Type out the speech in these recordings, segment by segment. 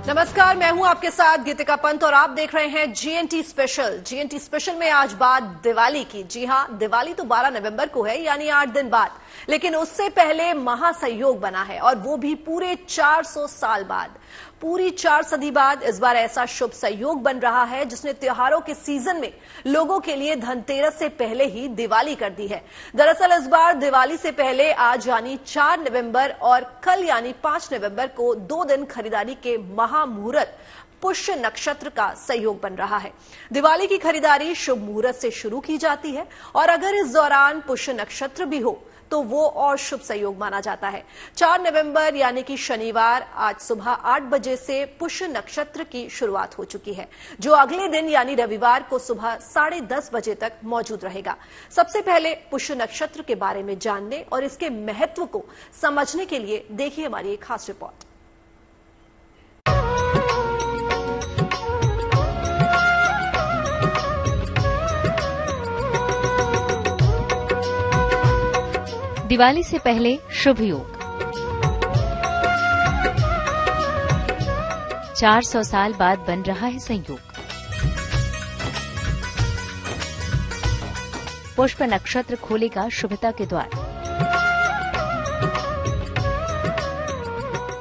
नमस्कार, मैं हूं आपके साथ गीतिका पंत और आप देख रहे हैं जीएनटी स्पेशल। जीएनटी स्पेशल में आज बात दिवाली की। जी हां, दिवाली तो 12 नवंबर को है, यानी 8 दिन बाद। लेकिन उससे पहले महासंयोग बना है और वो भी पूरे 400 साल बाद। पूरी 4 सदी बाद इस बार ऐसा शुभ संयोग बन रहा है जिसने त्योहारों के सीजन में लोगों के लिए धनतेरस से पहले ही दिवाली कर दी है। दरअसल इस बार दिवाली से पहले आज यानी 4 नवंबर और कल यानी 5 नवंबर को 2 दिन खरीदारी के महामुहूर्त पुष्य नक्षत्र का संयोग बन रहा है। दिवाली की खरीदारी शुभ मुहूर्त से शुरू की जाती है और अगर इस दौरान पुष्य नक्षत्र भी हो तो वो और शुभ संयोग माना जाता है। 4 नवंबर यानी कि शनिवार आज सुबह 8 बजे से पुष्य नक्षत्र की शुरुआत हो चुकी है, जो अगले दिन यानी रविवार को सुबह 10:30 बजे तक मौजूद रहेगा। सबसे पहले पुष्य नक्षत्र के बारे में जानने और इसके महत्व को समझने के लिए देखिए हमारी एक खास रिपोर्ट। दिवाली से पहले शुभ योग। 400 साल बाद बन रहा है संयोग। पुष्य नक्षत्र खोलेगा शुभता के द्वार।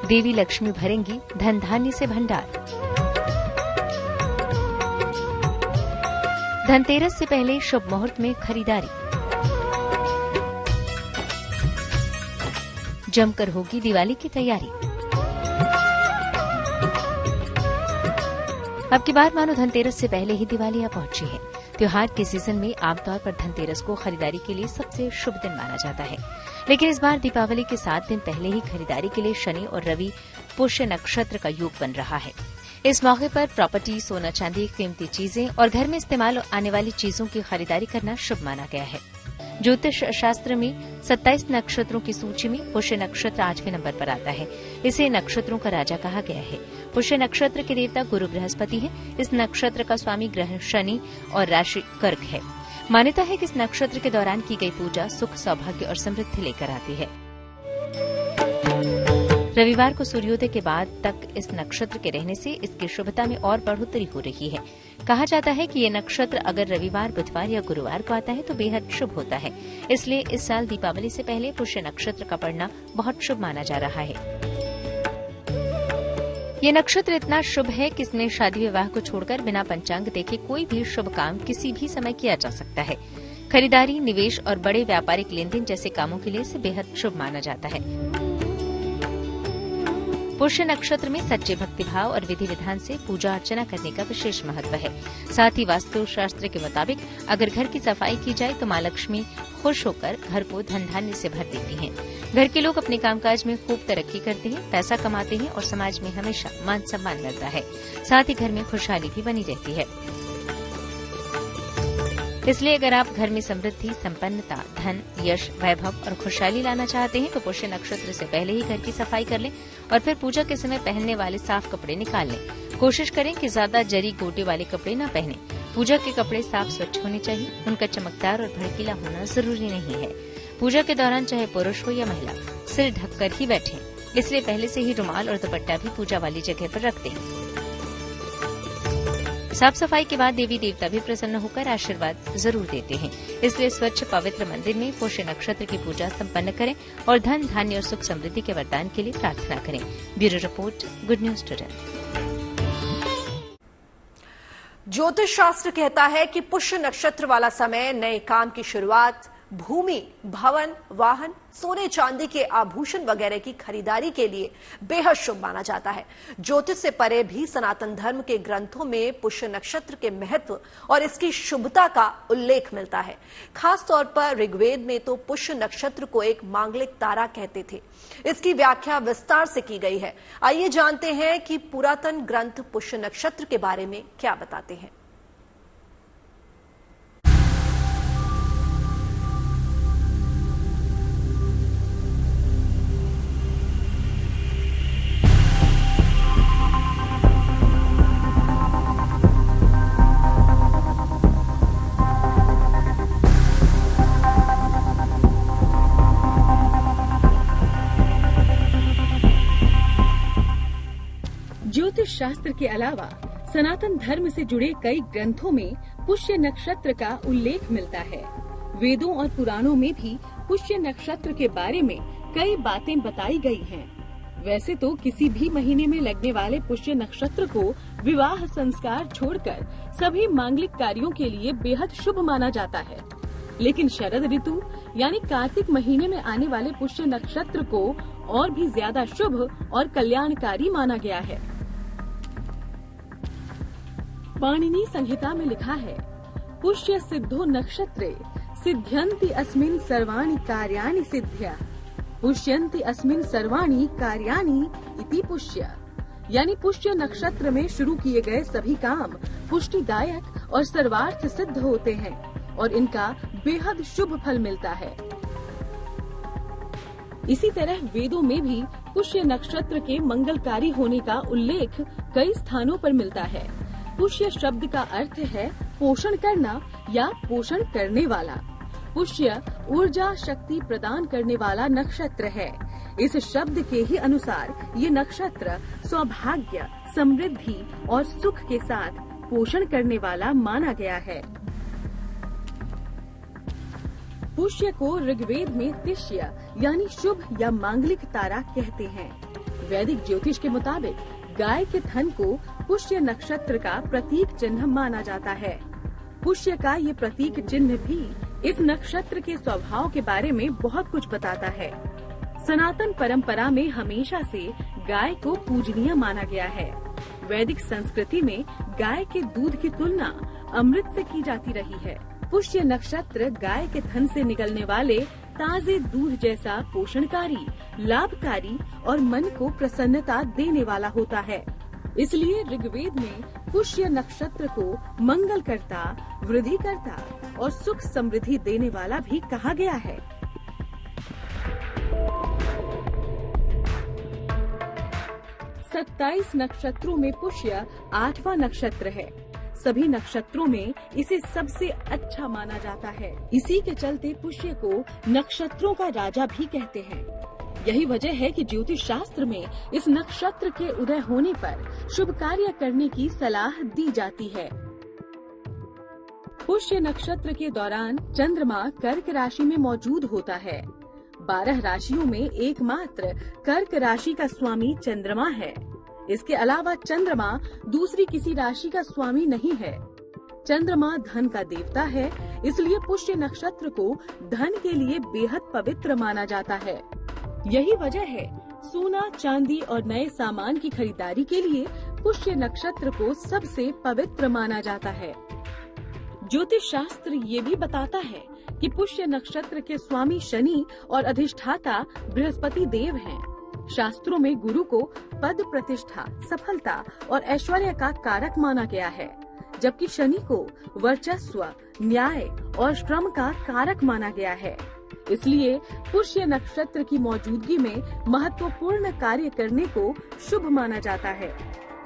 देवी लक्ष्मी भरेंगी धन धान्य से भंडार। धनतेरस से पहले शुभ मुहूर्त में खरीदारी। जमकर होगी दिवाली की तैयारी। अब की बार मानो धनतेरस से पहले ही दिवाली आ पहुंची है। त्योहार के सीजन में आमतौर पर धनतेरस को खरीदारी के लिए सबसे शुभ दिन माना जाता है, लेकिन इस बार दीपावली के 7 दिन पहले ही खरीदारी के लिए शनि और रवि पुष्य नक्षत्र का योग बन रहा है। इस मौके पर प्रॉपर्टी, सोना चांदी, कीमती चीजें और घर में इस्तेमाल आने वाली चीजों की खरीदारी करना शुभ माना गया है। ज्योतिष शास्त्र में 27 नक्षत्रों की सूची में पुष्य नक्षत्र 8वें नंबर पर आता है। इसे नक्षत्रों का राजा कहा गया है। पुष्य नक्षत्र के देवता गुरु बृहस्पति हैं। इस नक्षत्र का स्वामी ग्रह शनि और राशि कर्क है। मान्यता है कि इस नक्षत्र के दौरान की गई पूजा सुख, सौभाग्य और समृद्धि लेकर आती है। रविवार को सूर्योदय के बाद तक इस नक्षत्र के रहने से इसकी शुभता में और बढ़ोतरी हो रही है। कहा जाता है कि ये नक्षत्र अगर रविवार, बुधवार या गुरुवार को आता है तो बेहद शुभ होता है। इसलिए इस साल दीपावली से पहले पुष्य नक्षत्र का पड़ना बहुत शुभ माना जा रहा है। ये नक्षत्र इतना शुभ है कि इसमें शादी विवाह को छोड़कर बिना पंचांग देखे कोई भी शुभ काम किसी भी समय किया जा सकता है। खरीदारी, निवेश और बड़े व्यापारिक लेनदेन जैसे कामों के लिए इसे बेहद शुभ माना जाता है। पुष्य नक्षत्र में सच्चे भक्तिभाव और विधि विधान से पूजा अर्चना करने का विशेष महत्व है। साथ ही वास्तु शास्त्र के मुताबिक अगर घर की सफाई की जाए तो मां लक्ष्मी खुश होकर घर को धन धान्य से भर देती हैं। घर के लोग अपने कामकाज में खूब तरक्की करते हैं, पैसा कमाते हैं और समाज में हमेशा मान सम्मान मिलता है। साथ ही घर में खुशहाली भी बनी रहती है। इसलिए अगर आप घर में समृद्धि, संपन्नता, धन, यश, वैभव और खुशहाली लाना चाहते हैं तो पुष्य नक्षत्र से पहले ही घर की सफाई कर लें और फिर पूजा के समय पहनने वाले साफ कपड़े निकाल लें। कोशिश करें कि ज्यादा जरी गोटे वाले कपड़े न पहनें। पूजा के कपड़े साफ स्वच्छ होने चाहिए। उनका चमकदार और भड़कीला होना जरूरी नहीं है। पूजा के दौरान चाहे पुरुष हो या महिला सिर ढककर ही बैठें। इसलिए पहले से ही रुमाल और दुपट्टा भी पूजा वाली जगह पर रख दें। साफ सफाई के बाद देवी देवता भी प्रसन्न होकर आशीर्वाद जरूर देते हैं। इसलिए स्वच्छ पवित्र मंदिर में पुष्य नक्षत्र की पूजा संपन्न करें और धन, धान्य और सुख समृद्धि के वरदान के लिए प्रार्थना करें। Bureau report, good news today. ज्योतिष शास्त्र कहता है कि पुष्य नक्षत्र वाला समय नए काम की शुरुआत, भूमि, भवन, वाहन, सोने चांदी के आभूषण वगैरह की खरीदारी के लिए बेहद शुभ माना जाता है। ज्योतिष से परे भी सनातन धर्म के ग्रंथों में पुष्य नक्षत्र के महत्व और इसकी शुभता का उल्लेख मिलता है। खास तौर पर ऋग्वेद में तो पुष्य नक्षत्र को एक मांगलिक तारा कहते थे। इसकी व्याख्या विस्तार से की गई है। आइए जानते हैं कि पुरातन ग्रंथ पुष्य नक्षत्र के बारे में क्या बताते हैं। ज्योतिष शास्त्र के अलावा सनातन धर्म से जुड़े कई ग्रंथों में पुष्य नक्षत्र का उल्लेख मिलता है। वेदों और पुराणों में भी पुष्य नक्षत्र के बारे में कई बातें बताई गई हैं। वैसे तो किसी भी महीने में लगने वाले पुष्य नक्षत्र को विवाह संस्कार छोड़कर सभी मांगलिक कार्यों के लिए बेहद शुभ माना जाता है, लेकिन शरद ऋतु यानी कार्तिक महीने में आने वाले पुष्य नक्षत्र को और भी ज्यादा शुभ और कल्याणकारी माना गया है। पाणिनि संहिता में लिखा है, पुष्य सिद्धो नक्षत्रे सिद्ध्यन्ति अस्मिन् सर्वाणि कार्याणि सिद्ध्या, पुष्यन्ति अस्मिन् सर्वाणि कार्याणि इति पुष्य। यानी पुष्य नक्षत्र में शुरू किए गए सभी काम पुष्टिदायक और सर्वार्थ सिद्ध होते हैं और इनका बेहद शुभ फल मिलता है। इसी तरह वेदों में भी पुष्य नक्षत्र के मंगलकारी होने का उल्लेख कई स्थानों पर मिलता है। पुष्य शब्द का अर्थ है पोषण करना या पोषण करने वाला। पुष्य ऊर्जा शक्ति प्रदान करने वाला नक्षत्र है। इस शब्द के ही अनुसार ये नक्षत्र सौभाग्य, समृद्धि और सुख के साथ पोषण करने वाला माना गया है। पुष्य को ऋग्वेद में तिष्य यानी शुभ या मांगलिक तारा कहते हैं। वैदिक ज्योतिष के मुताबिक गाय के थन को पुष्य नक्षत्र का प्रतीक चिन्ह माना जाता है। पुष्य का ये प्रतीक चिन्ह भी इस नक्षत्र के स्वभाव के बारे में बहुत कुछ बताता है। सनातन परंपरा में हमेशा से गाय को पूजनीय माना गया है। वैदिक संस्कृति में गाय के दूध की तुलना अमृत से की जाती रही है। पुष्य नक्षत्र गाय के थन से निकलने वाले ताजे दूध जैसा पोषणकारी, लाभकारी और मन को प्रसन्नता देने वाला होता है। इसलिए ऋग्वेद में पुष्य नक्षत्र को मंगलकर्ता, वृद्धिकर्ता और सुख समृद्धि देने वाला भी कहा गया है। सत्ताईस नक्षत्रों में पुष्य 8वां नक्षत्र है। सभी नक्षत्रों में इसे सबसे अच्छा माना जाता है। इसी के चलते पुष्य को नक्षत्रों का राजा भी कहते हैं। यही वजह है कि ज्योतिष शास्त्र में इस नक्षत्र के उदय होने पर शुभ कार्य करने की सलाह दी जाती है। पुष्य नक्षत्र के दौरान चंद्रमा कर्क राशि में मौजूद होता है। 12 राशियों में एकमात्र कर्क राशि का स्वामी चंद्रमा है। इसके अलावा चंद्रमा दूसरी किसी राशि का स्वामी नहीं है। चंद्रमा धन का देवता है, इसलिए पुष्य नक्षत्र को धन के लिए बेहद पवित्र माना जाता है। यही वजह है सोना, चांदी और नए सामान की खरीदारी के लिए पुष्य नक्षत्र को सबसे पवित्र माना जाता है। ज्योतिष शास्त्र ये भी बताता है कि पुष्य नक्षत्र के स्वामी शनि और अधिष्ठाता बृहस्पति देव हैं। शास्त्रों में गुरु को पद, प्रतिष्ठा, सफलता और ऐश्वर्य का कारक माना गया है, जबकि शनि को वर्चस्व, न्याय और श्रम का कारक माना गया है। इसलिए पुष्य नक्षत्र की मौजूदगी में महत्वपूर्ण कार्य करने को शुभ माना जाता है।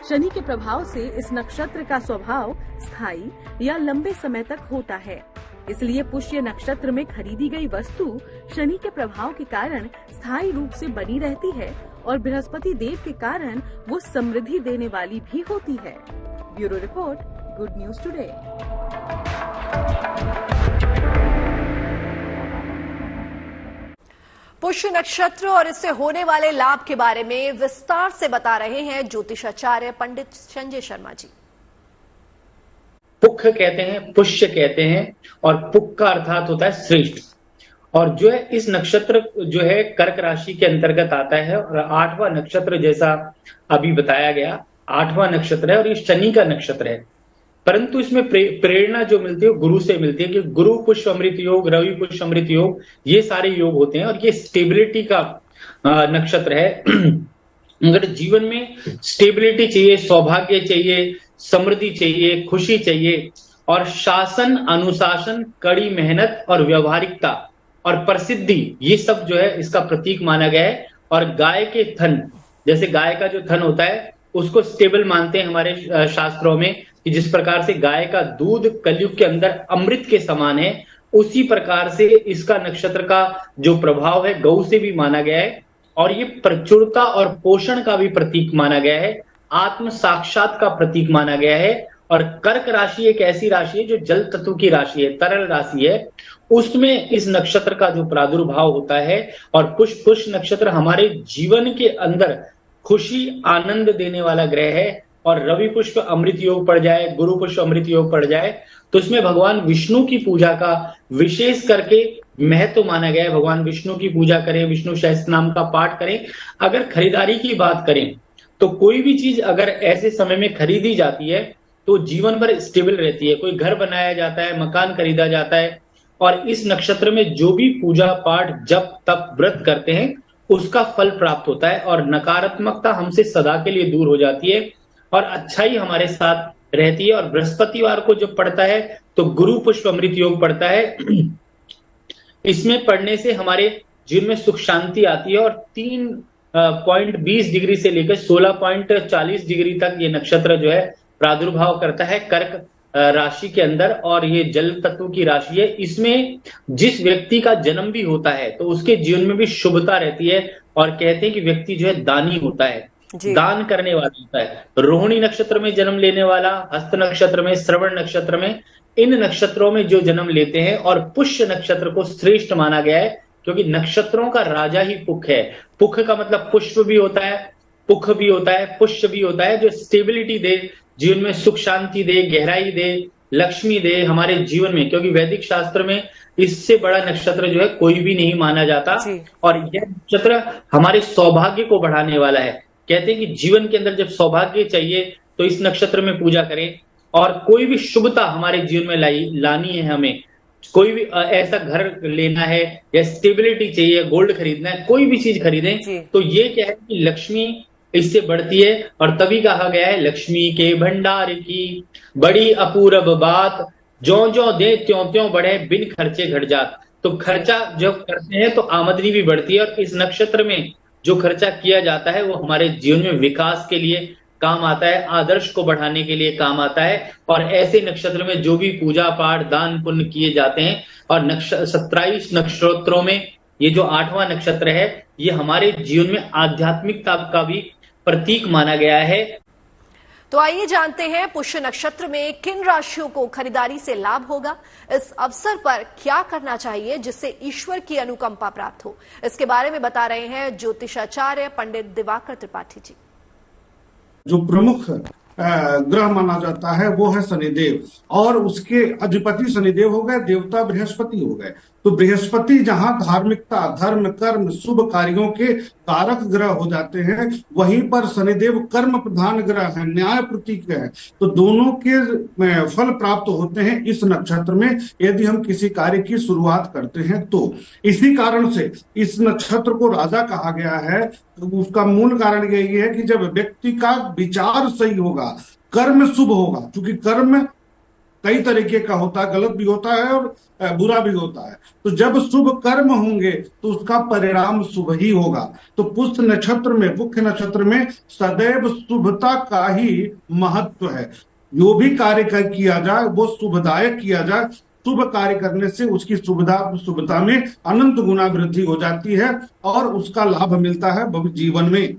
शनि के प्रभाव से इस नक्षत्र का स्वभाव स्थायी या लंबे समय तक होता है। इसलिए पुष्य नक्षत्र में खरीदी गई वस्तु शनि के प्रभाव के कारण स्थायी रूप से बनी रहती है और बृहस्पति देव के कारण वो समृद्धि देने वाली भी होती है। Bureau report, good news today. पुष्य नक्षत्र और इससे होने वाले लाभ के बारे में विस्तार से बता रहे हैं ज्योतिषाचार्य पंडित संजय शर्मा जी। पुख कहते हैं, पुष्य कहते हैं और पुख का अर्थात होता है श्रेष्ठ। और जो है इस नक्षत्र जो है कर्क राशि के अंतर्गत आता है और 8वां नक्षत्र जैसा अभी बताया गया 8वां नक्षत्र है और ये शनि का नक्षत्र है। परंतु इसमें प्रेरणा जो मिलती है गुरु से मिलती है कि गुरु पुष्य अमृत योग, रवि पुष्य अमृत योग, ये सारे योग होते हैं और ये स्टेबिलिटी का नक्षत्र है। अगर जीवन में स्टेबिलिटी चाहिए, सौभाग्य चाहिए, समृद्धि चाहिए, खुशी चाहिए और शासन, अनुशासन, कड़ी मेहनत और व्यवहारिकता और प्रसिद्धि, ये सब जो है इसका प्रतीक माना गया है। और गाय के थन, जैसे गाय का जो थन होता है उसको स्टेबल मानते हैं हमारे शास्त्रों में कि जिस प्रकार से गाय का दूध कलयुग के अंदर अमृत के समान है, उसी प्रकार से इसका नक्षत्र का जो प्रभाव है गौ से भी माना गया है और ये प्रचुरता और पोषण का भी प्रतीक माना गया है। आत्म साक्षात का प्रतीक माना गया है। और कर्क राशि एक ऐसी राशि है जो जल तत्व की राशि है, तरल राशि है, उसमें इस नक्षत्र का जो प्रादुर्भाव होता है। और पुष्य नक्षत्र हमारे जीवन के अंदर खुशी आनंद देने वाला ग्रह है। और रवि पुष्प अमृत योग पड़ जाए, गुरु पुष्प अमृत योग पड़ जाए तो इसमें भगवान विष्णु की पूजा का विशेष करके महत्व माना गया है। भगवान विष्णु की पूजा करें, विष्णु सहस्त्र नाम का पाठ करें। अगर खरीदारी की बात करें तो कोई भी चीज अगर ऐसे समय में खरीदी जाती है तो जीवन भर स्टेबल रहती है। कोई घर बनाया जाता है, मकान खरीदा जाता है, और इस नक्षत्र में जो भी पूजा पाठ जप तप व्रत करते हैं उसका फल प्राप्त होता है और नकारात्मकता हमसे सदा के लिए दूर हो जाती है और अच्छाई हमारे साथ रहती है। और बृहस्पतिवार को जब पड़ता है तो गुरु पुष्प अमृत योग पड़ता है। इसमें पढ़ने से हमारे जीवन में सुख शांति आती है और 3.20 डिग्री से लेकर 16.40 डिग्री तक ये नक्षत्र जो है प्रादुर्भाव करता है कर्क राशि के अंदर। और ये जल तत्व की राशि है। इसमें जिस व्यक्ति का जन्म भी होता है तो उसके जीवन में भी शुभता रहती है और कहते हैं कि व्यक्ति जो है दानी होता है, दान करने वाला होता है। रोहिणी नक्षत्र में जन्म लेने वाला, हस्त नक्षत्र में, श्रवण नक्षत्र में, इन नक्षत्रों में जो जन्म लेते हैं, और पुष्य नक्षत्र को श्रेष्ठ माना गया है क्योंकि नक्षत्रों का राजा ही पुख है। पुख का मतलब पुष्प भी होता है, पुख भी होता है, पुष्य भी होता है, जो स्टेबिलिटी दे, जीवन में सुख शांति दे, गहराई दे, लक्ष्मी दे हमारे जीवन में। क्योंकि वैदिक शास्त्र में इससे बड़ा नक्षत्र जो है कोई भी नहीं माना जाता। और यह नक्षत्र हमारे सौभाग्य को बढ़ाने वाला है। कहते हैं कि जीवन के अंदर जब सौभाग्य चाहिए तो इस नक्षत्र में पूजा करें। और कोई भी शुभता हमारे जीवन में लानी है, हमें कोई भी ऐसा घर लेना है या स्टेबिलिटी चाहिए, गोल्ड खरीदना है, कोई भी चीज खरीदें तो ये क्या है कि लक्ष्मी इससे बढ़ती है। और तभी कहा गया है लक्ष्मी के भंडार की बड़ी अपूर्व बात, ज्यों ज्यों दे त्यों त्यों बढ़े, बिन खर्चे घट जात। तो खर्चा जब करते हैं तो आमदनी भी बढ़ती है। और इस नक्षत्र में जो खर्चा किया जाता है वो हमारे जीवन में विकास के लिए काम आता है, आदर्श को बढ़ाने के लिए काम आता है। और ऐसे नक्षत्र में जो भी पूजा पाठ दान पुण्य किए जाते हैं, और 27 नक्षत्रों में ये जो 8वां नक्षत्र है ये हमारे जीवन में आध्यात्मिकता का भी प्रतीक माना गया है। तो आइए जानते हैं पुष्य नक्षत्र में किन राशियों को खरीदारी से लाभ होगा, इस अवसर पर क्या करना चाहिए जिससे ईश्वर की अनुकंपा प्राप्त हो। इसके बारे में बता रहे हैं ज्योतिषाचार्य पंडित दिवाकर त्रिपाठी जी। जो प्रमुख ग्रह माना जाता है वो है शनिदेव, और उसके अधिपति शनिदेव हो गए, देवता बृहस्पति हो गए। तो बृहस्पति जहां धार्मिकता, धर्म, कर्म, शुभ कार्यों के कारक ग्रह हो जाते हैं, वहीं पर शनिदेव कर्म प्रधान ग्रह है, न्याय प्रतीक है। तो दोनों के फल प्राप्त होते हैं इस नक्षत्र में यदि हम किसी कार्य की शुरुआत करते हैं तो। इसी कारण से इस नक्षत्र को राजा कहा गया है। उसका मूल कारण यही है कि जब व्यक्ति का विचार सही होगा, कर्म शुभ होगा, क्योंकि कर्म कई तरीके का होता है, गलत भी होता है और बुरा भी होता है। तो जब शुभ कर्म होंगे तो उसका परिणाम शुभ ही होगा। तो पुष्य नक्षत्र में, मुख्य नक्षत्र में सदैव शुभता का ही महत्व है। जो भी कार्य किया जाए वो शुभदायक किया जाए। शुभ कार्य करने से उसकी शुभता में अनंत गुना वृद्धि हो जाती है और उसका लाभ मिलता है जीवन में।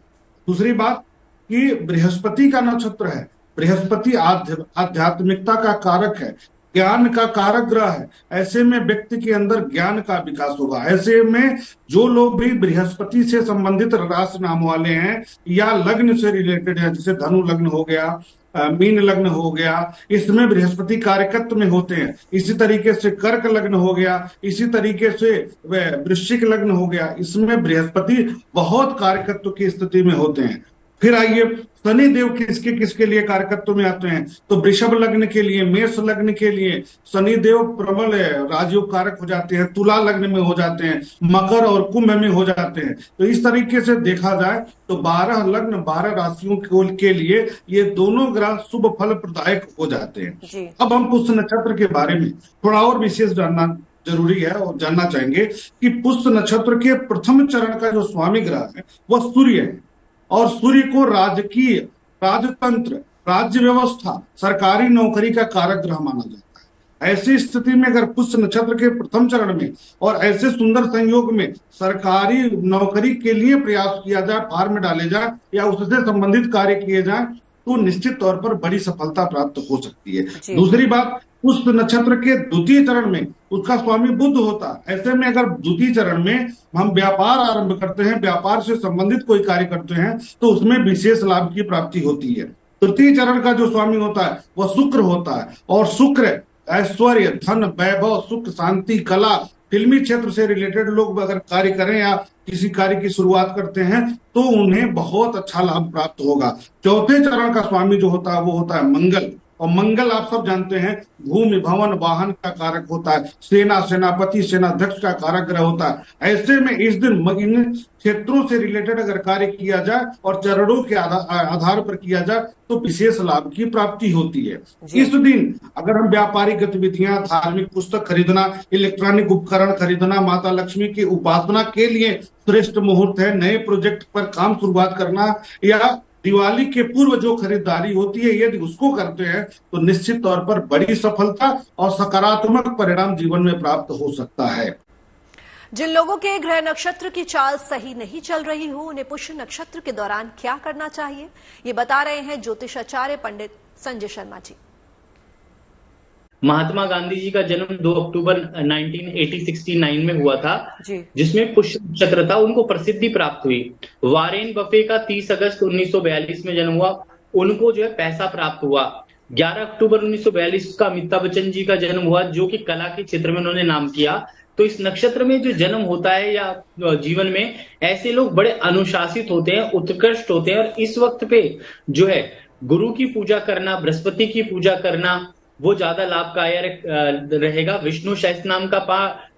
दूसरी बात कि बृहस्पति का नक्षत्र है। बृहस्पति आध्यात्मिकता का कारक है, ज्ञान का कारक ग्रह है। ऐसे में व्यक्ति के अंदर ज्ञान का विकास होगा। ऐसे में जो लोग भी बृहस्पति से संबंधित राशि नाम वाले हैं या लग्न से रिलेटेड है, जैसे धनु लग्न हो गया, मीन लग्न हो गया, इसमें बृहस्पति कारकत्व में होते हैं। इसी तरीके से कर्क लग्न हो गया, इसी तरीके से वृश्चिक लग्न हो गया, इसमें बृहस्पति बहुत कारकत्व की स्थिति में होते हैं। फिर आइए शनि देव किसके लिए कारकत्व में आते हैं, तो वृषभ लग्न के लिए, मेष लग्न के लिए शनि देव प्रबल राजयोग कारक हो जाते हैं, तुला लग्न में हो जाते हैं, मकर और कुंभ में हो जाते हैं। तो इस तरीके से देखा जाए तो 12 लग्न 12 राशियों के लिए ये दोनों ग्रह शुभ फल प्रदायक हो जाते हैं। अब हम पुष्य नक्षत्र के बारे में थोड़ा और विशेष जानना जरूरी है और जानना चाहेंगे कि पुष्य नक्षत्र के प्रथम चरण का जो स्वामी ग्रह है वह सूर्य है। और सूर्य को राजकीय, राजतंत्र, राज्य व्यवस्था, सरकारी नौकरी का कारक ग्रह माना जाता ऐसी स्थिति में अगर पुष्य नक्षत्र के प्रथम चरण में और ऐसे सुंदर संयोग में सरकारी नौकरी के लिए प्रयास किया जाए, फॉर्म डाले जाए या उससे संबंधित कार्य किए जाए तो निश्चित तौर पर बड़ी सफलता प्राप्त हो सकती है। दूसरी बात, उस नक्षत्र के द्वितीय चरण में उसका स्वामी बुध होता है। ऐसे में अगर द्वितीय चरण में हम व्यापार आरंभ करते हैं, व्यापार से संबंधित कोई कार्य करते हैं तो उसमें विशेष लाभ की प्राप्ति होती है। तृतीय चरण का जो स्वामी होता है वह शुक्र होता है और शुक्र ऐश्वर्य, धन, वैभव, सुख, शांति, कला, फिल्मी क्षेत्र से रिलेटेड लोग अगर कार्य करें या किसी कार्य की शुरुआत करते हैं तो उन्हें बहुत अच्छा लाभ प्राप्त होगा। चौथे चरण का स्वामी जो होता है वो होता है मंगल, और मंगल आप सब जानते हैं भूमि, भवन, वाहन का कारक होता है, सेना, सेनापति, सेनाध्यक्ष का कारक ग्रह होता है। ऐसे में इस दिन इन क्षेत्रों से रिलेटेड अगर कार्य किया जाए और चरणों के आधार पर किया जाए तो विशेष लाभ की प्राप्ति होती है। इस दिन अगर हम व्यापारिक गतिविधियां, धार्मिक पुस्तक खरीदना, इलेक्ट्रॉनिक उपकरण खरीदना, माता लक्ष्मी की उपासना के लिए श्रेष्ठ मुहूर्त है। नए प्रोजेक्ट पर काम शुरुआत करना या दिवाली के पूर्व जो खरीदारी होती है यदि उसको करते हैं तो निश्चित तौर पर बड़ी सफलता और सकारात्मक परिणाम जीवन में प्राप्त हो सकता है। जिन लोगों के ग्रह नक्षत्र की चाल सही नहीं चल रही हो उन्हें पुष्य नक्षत्र के दौरान क्या करना चाहिए, ये बता रहे हैं ज्योतिषाचार्य पंडित संजय शर्मा जी। महात्मा गांधी जी का जन्म 2 अक्टूबर 1969 में हुआ था, जिसमें पुष्य नक्षत्र था। उनको प्रसिद्धि प्राप्त हुई। वारेन बफे का 30 अगस्त 1942 में जन्म हुआ, उनको जो है पैसा प्राप्त हुआ। 11 अक्टूबर 1942 का अमिताभ बच्चन जी का जन्म हुआ, जो कि कला के क्षेत्र में उन्होंने नाम किया। तो इस नक्षत्र में जो जन्म होता है या जीवन में ऐसे लोग बड़े अनुशासित होते हैं, उत्कृष्ट होते हैं। और इस वक्त पे जो है गुरु की पूजा करना, बृहस्पति की पूजा करना वो ज्यादा लाभकारी रहेगा। विष्णु सहस्त्रनाम का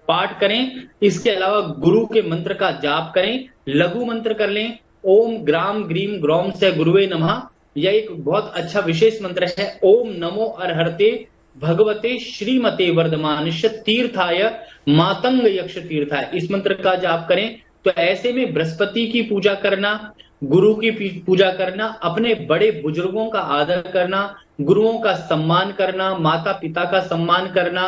पाठ करें। इसके अलावा गुरु के मंत्र का जाप करें, लघु मंत्र कर लें, ओम ग्राम ग्रीम ग्रौम से गुरुवे नमः। यह एक बहुत अच्छा विशेष मंत्र है। ओम नमो अरहते भगवते श्रीमते वर्धमानस्य तीर्थाय मातंग यक्ष तीर्थाय। इस मंत्र का जाप करें। तो ऐसे में बृहस्पति की पूजा करना, गुरु की पूजा करना, अपने बड़े बुजुर्गों का आदर करना, गुरुओं का सम्मान करना, माता पिता का सम्मान करना,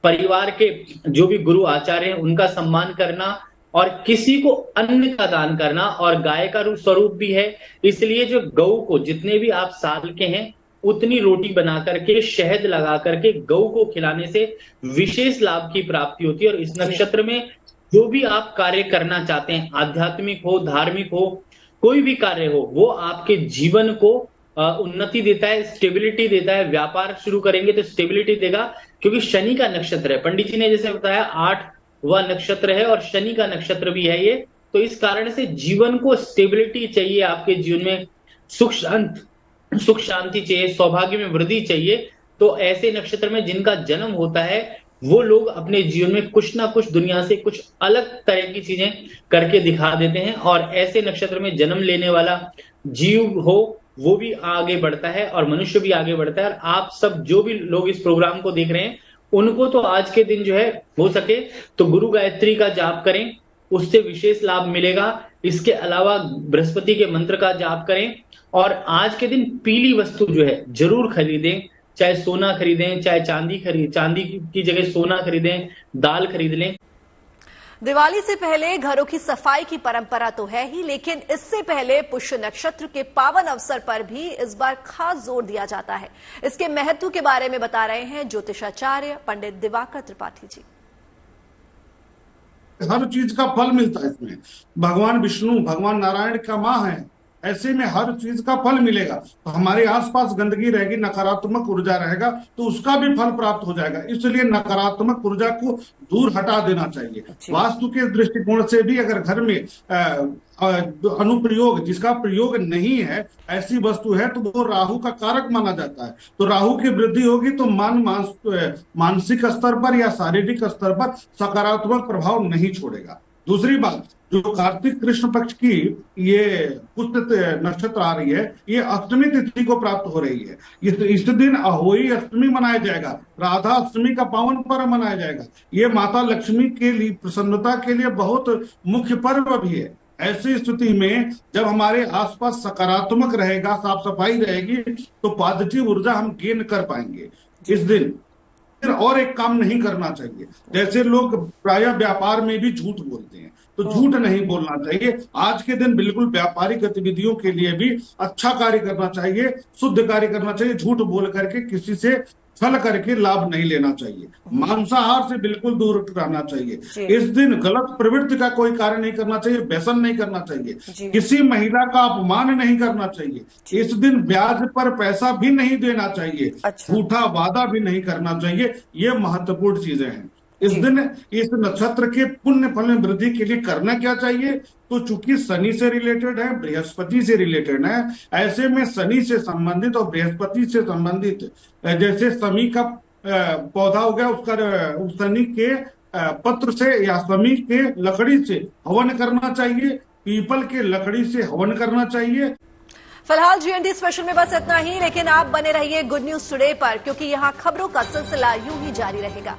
परिवार के जो भी गुरु आचार्य हैं उनका सम्मान करना और किसी को अन्न का दान करना। और गाय का स्वरूप भी है, इसलिए जो गऊ को जितने भी आप साल के हैं उतनी रोटी बना करके, शहद लगा करके गऊ को खिलाने से विशेष लाभ की प्राप्ति होती है। और इस नक्षत्र में जो भी आप कार्य करना चाहते हैं, आध्यात्मिक हो, धार्मिक हो, कोई भी कार्य हो, वो आपके जीवन को उन्नति देता है, स्टेबिलिटी देता है। व्यापार शुरू करेंगे तो स्टेबिलिटी देगा, क्योंकि शनि का नक्षत्र है। पंडित जी ने जैसे बताया 8वां नक्षत्र है और शनि का नक्षत्र भी है ये। तो इस कारण से जीवन को स्टेबिलिटी चाहिए, आपके जीवन में सुख शांति चाहिए, सौभाग्य में वृद्धि चाहिए। तो ऐसे नक्षत्र में जिनका जन्म होता है वो लोग अपने जीवन में कुछ ना कुछ दुनिया से कुछ अलग तरह की चीजें करके दिखा देते हैं। और ऐसे नक्षत्र में जन्म लेने वाला जीव हो वो भी आगे बढ़ता है और मनुष्य भी आगे बढ़ता है। और आप सब जो भी लोग इस प्रोग्राम को देख रहे हैं उनको तो आज के दिन जो है हो सके तो गुरु गायत्री का जाप करें, उससे विशेष लाभ मिलेगा। इसके अलावा बृहस्पति के मंत्र का जाप करें और आज के दिन पीली वस्तु जो है जरूर खरीदें, चाहे सोना खरीदें, चाहे चांदी की जगह सोना खरीदें, दाल खरीद लें। दिवाली से पहले घरों की सफाई की परंपरा तो है ही, लेकिन इससे पहले पुष्य नक्षत्र के पावन अवसर पर भी इस बार खास जोर दिया जाता है। इसके महत्व के बारे में बता रहे हैं ज्योतिषाचार्य पंडित दिवाकर त्रिपाठी जी। हर चीज का फल मिलता है इसमें। भगवान विष्णु, भगवान नारायण का माँ है, ऐसे में हर चीज का फल मिलेगा। तो हमारे आसपास गंदगी रहेगी, नकारात्मक ऊर्जा रहेगा तो उसका भी फल प्राप्त हो जाएगा। इसलिए नकारात्मक ऊर्जा को दूर हटा देना चाहिए। वास्तु के दृष्टिकोण से भी अगर घर में अनुप्रयोग, जिसका प्रयोग नहीं है, ऐसी वस्तु है तो वो राहु का कारक माना जाता है। तो राहु की वृद्धि होगी तो मानसिक स्तर पर या शारीरिक स्तर पर सकारात्मक प्रभाव नहीं छोड़ेगा। दूसरी बात, जो कार्तिक कृष्ण पक्ष की ये पुष्य नक्षत्र आ रही है, ये अष्टमी तिथि को प्राप्त हो रही है। इस दिन अहोई अष्टमी मनाया जाएगा, राधा अष्टमी का पावन पर्व मनाया जाएगा। ये माता लक्ष्मी के लिए प्रसन्नता के लिए बहुत मुख्य पर्व भी है। ऐसी स्थिति में जब हमारे आसपास सकारात्मक रहेगा, साफ सफाई रहेगी तो पॉजिटिव ऊर्जा हम गेन कर पाएंगे। इस दिन फिर और एक काम नहीं करना चाहिए। जैसे लोग प्रायः व्यापार में भी झूठ बोलते हैं, तो झूठ नहीं बोलना चाहिए। आज के दिन बिल्कुल व्यापारिक गतिविधियों के लिए भी अच्छा कार्य करना चाहिए, शुद्ध कार्य करना चाहिए। झूठ बोल करके किसी से छल करके लाभ नहीं लेना चाहिए। मांसाहार से बिल्कुल दूर रहना चाहिए। इस दिन गलत प्रवृत्ति का कोई कार्य नहीं करना चाहिए, व्यसन नहीं करना चाहिए, किसी महिला का अपमान नहीं करना चाहिए। इस दिन ब्याज पर पैसा भी नहीं देना चाहिए, झूठा वादा भी नहीं करना चाहिए। ये महत्वपूर्ण चीजें हैं। इस दिन इस नक्षत्र के पुण्य फल में वृद्धि के लिए करना क्या चाहिए? तो चूंकि शनि से रिलेटेड है, बृहस्पति से रिलेटेड है, ऐसे में शनि से संबंधित और बृहस्पति से संबंधित जैसे शमी का पौधा हो गया, उसका शनि के पत्र से या शमी के लकड़ी से हवन करना चाहिए, पीपल के लकड़ी से हवन करना चाहिए। फिलहाल जीएनटी स्पेशल में बस इतना ही, लेकिन आप बने रहिए गुड न्यूज टुडे पर, क्योंकि यहाँ खबरों का सिलसिला यूं ही जारी रहेगा।